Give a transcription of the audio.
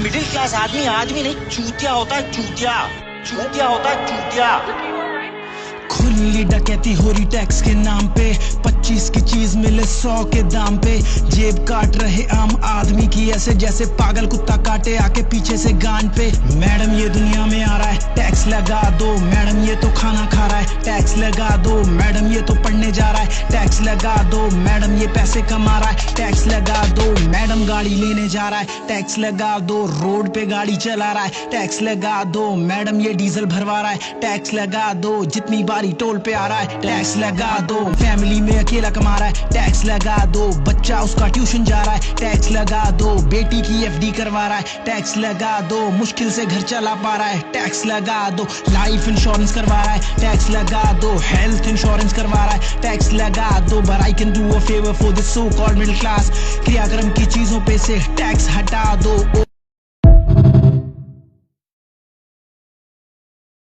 Middle class आदमी आदमी नहीं, चूतिया होता है, चूतिया चूतिया होता है, चूतिया। खुली डकैती हो रही टैक्स के नाम पे, 25 की चीज मिले 100 के दाम पे। जेब काट रहे आम आदमी की ऐसे जैसे पागल कुत्ता काटे आके पीछे से गान पे। मैडम ये दुनिया में आ रहा है, टैक्स लगा दो। मैडम ये तो खाना खा रहा है, टैक्स लगा दो। मैडम ये तो पढ़ने जा रहा है, टैक्स लगा दो। मैडम ये पैसे कमा रहा है, टैक्स लगा दो। मैडम गाड़ी लेने जा रहा है, टैक्स लगा दो। रोड पे गाड़ी चला रहा है, टैक्स लगा दो। मैडम ये डीजल भरवा रहा है, टैक्स लगा दो। जितनी बारी टोल पे आ रहा है, टैक्स लगा दो। फैमिली में अकेला कमा रहा है, टैक्स लगा दो। बच्चा उसका ट्यूशन जा रहा है, टैक्स लगा दो। बेटी की एफडी करवा रहा है, टैक्स लगा दो। मुश्किल से घर चला पा रहा है, टैक्स लगा दो। लाइफ इंश्योरेंस करवा रहा है, टैक्स लगा दो। हेल्थ इंश्योरेंस करवा रहा है, टैक्स लगा दो। But I can do a favour for this so called middle class. क्रियाक्रम की चीजों पे से टैक्स हटा दो।